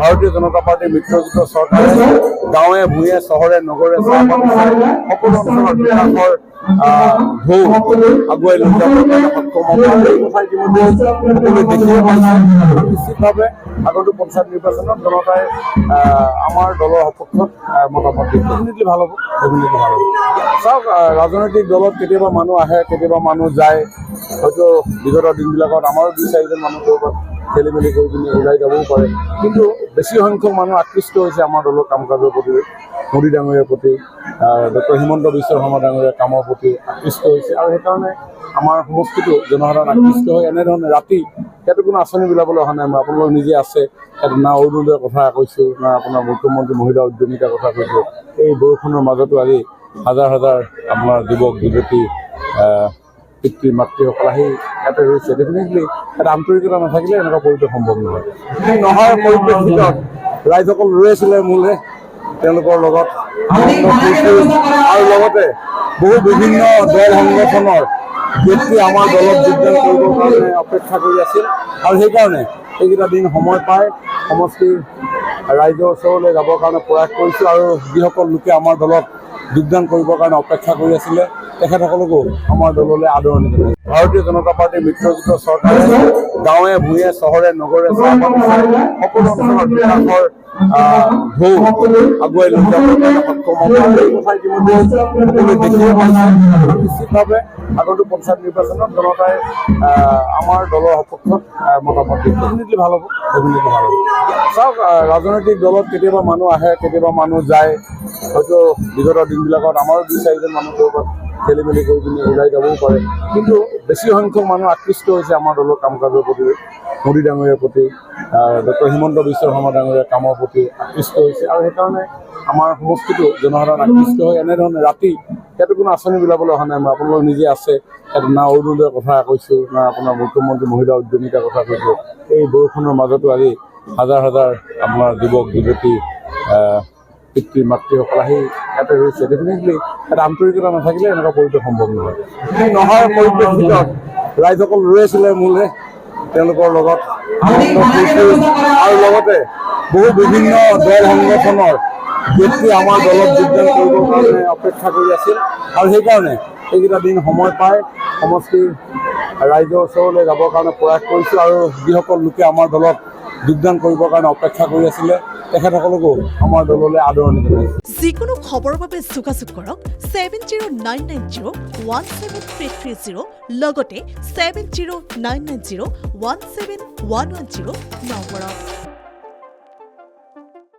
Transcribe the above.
ভাৰতীয় জনতা পাৰ্টীৰ মিত্ৰজোঁট চৰকাৰে গাঁৱে ভূঞে চহৰে নগৰে সকলো অঞ্চলৰ বিকাশৰ ঢৌ আগুৱাই লৈ যাবৰ কাৰণে সক্ষম হ'ব। এই কথা ইতিমধ্যে সকলোৱে দেখিয়ে পাইছে। নিশ্চিতভাৱে আগন্তুক পঞ্চায়ত নিৰ্বাচনত জনতাই আমাৰ দলৰ সপক্ষত মতামত দিব। ডেফিনেটলি ভাল হ'ব, ডেফিনেটলি ভাল হ'ব। চাওক, ৰাজনৈতিক দলত কেতিয়াবা মানুহ আহে, কেতিয়াবা মানুহ যায়। হয়তো বিগত দিনবিলাকত আমাৰো 2-4জন মানুহ ক'ৰবাত খেলি মেলি কৰি পিনি ওলাই যাবও পাৰে, কিন্তু বেছি সংখ্যক মানুহ আকৃষ্ট হৈছে আমাৰ দলৰ কাম কাজৰ প্ৰতি, মোদী ডাঙৰীয়াৰ প্ৰতি, ডক্টৰ হিমন্ত বিশ্ব শৰ্মা ডাঙৰীয়াৰ কামৰ প্ৰতি আকৃষ্ট হৈছে। আৰু সেইকাৰণে আমাৰ সমষ্টিটো জনসাধাৰণ আকৃষ্ট হৈ এনেধৰণে ৰাতি ইয়াতো কোনো আঁচনি বিলাবলৈ অহা নাই। মই আপোনালোক নিজে আছে ইয়াত, না অৰুণোদয়ৰ কথা কৈছোঁ, না আপোনাৰ মুখ্যমন্ত্ৰী মহিলা উদ্যমিতাৰ কথা কৈছোঁ। এই বৰষুণৰ মাজতো আজি হাজাৰ হাজাৰ আপোনাৰ যুৱক যুৱতী, পিতৃ মাতৃসকল আহি ইয়াতে ৰৈছে। ডেফিনেটলি এটা আন্তৰিকতা নাথাকিলে এনেকুৱা পৰিৱেশ সম্ভৱ নহয়। সেই নহাৰ পৰিপ্ৰেক্ষিতত ৰাইজসকল ৰৈ আছিলে মোলৈ, তেওঁলোকৰ লগত আৰু লগতে বহু বিভিন্ন দল সংগঠনৰ ব্যক্তি আমাৰ দলত যোগদান কৰিবৰ কাৰণে অপেক্ষা কৰি আছিল। আৰু সেইকাৰণে এইকেইটা দিন সময় পাই সমষ্টিৰ ৰাইজৰ ওচৰলৈ যাবৰ কাৰণে প্ৰয়াস কৰিছোঁ। আৰু যিসকল লোকে আমাৰ দলত যোগদান কৰিবৰ কাৰণে অপেক্ষা কৰি আছিলে তেখেতসকলকো আমাৰ দললৈ আদৰণি জনাইছোঁ। ভাৰতীয় জনতা পাৰ্টীৰ মিত্ৰজোঁট চৰকাৰে গাঁৱে ভূঞে চহৰে নগৰে সকলো অঞ্চলৰ বিকাশৰ ঢৌ আগুৱাই লৈ যাবৰ কাৰণে সক্ষম হ'ব। এই কথা ইতিমধ্যে সকলোৱে দেখিয়ে পাইছে। নিশ্চিতভাৱে আগন্তুক পঞ্চায়ত নিৰ্বাচনত জনতাই আমাৰ দলৰ সপক্ষত মতামত দিব। ডেফিনেটলি ভাল হ'ব, ডেফিনেটলি ভাল হ'ব। চাওক, ৰাজনৈতিক দলত কেতিয়াবা মানুহ আহে, কেতিয়াবা মানুহ যায়। হয়তো বিগত দিনবিলাকত আমাৰো 2-4জন মানুহ ক'ৰবাত খেলি মেলি কৰি পিনি ওলাই যাবও পাৰে, কিন্তু বেছি সংখ্যক মানুহ আকৃষ্ট হৈছে আমাৰ দলৰ কাম কাজৰ প্ৰতি, মোদী ডাঙৰীয়াৰ প্ৰতি, ডক্টৰ হিমন্ত বিশ্ব শৰ্মা ডাঙৰীয়াৰ কামৰ প্ৰতি আকৃষ্ট হৈছে। আৰু সেইকাৰণে আমাৰ সমষ্টিটো জনসাধাৰণ আকৃষ্ট হৈ এনেধৰণে ৰাতি ইয়াতো কোনো আঁচনি বিলাবলৈ অহা নাই। মই আপোনালোক নিজে আছে ইয়াত, না অৰুণোদয়ৰ কথা কৈছোঁ, না আপোনাৰ মুখ্যমন্ত্ৰী মহিলা উদ্যমিতাৰ কথা কৈছোঁ। এই বৰষুণৰ মাজতো আজি হাজাৰ হাজাৰ আপোনাৰ যুৱক যুৱতী, পিতৃ মাতৃসকল আহি ইয়াতে ৰৈছে। ডেফিনেটলি এটা আন্তৰিকতা নাথাকিলে এনেকুৱা পৰিৱেশ সম্ভৱ নহয়। সেই নহাৰ পৰিপ্ৰেক্ষিতত ৰাইজসকল ৰৈ আছিলে মোলৈ, তেওঁলোকৰ লগত আৰু লগতে বহু বিভিন্ন দল সংগঠনৰ ব্যক্তি আমাৰ দলত যোগদান কৰিবৰ কাৰণে অপেক্ষা কৰি আছিল। আৰু সেইকাৰণে এইকেইটা দিন সময় পাই সমষ্টিৰ ৰাইজৰ ওচৰলৈ যাবৰ কাৰণে প্ৰয়াস কৰিছোঁ। আৰু যিসকল লোকে আমাৰ দলত যোগদান কৰিবৰ কাৰণে অপেক্ষা কৰি আছিলে তেখেতসকলকো আমাৰ দললৈ আদৰণি জনাইছোঁ। যিকোনো খবৰৰ বাবে যোগাযোগ কৰক 7099017330 লগতে 7099017110 নম্বৰত।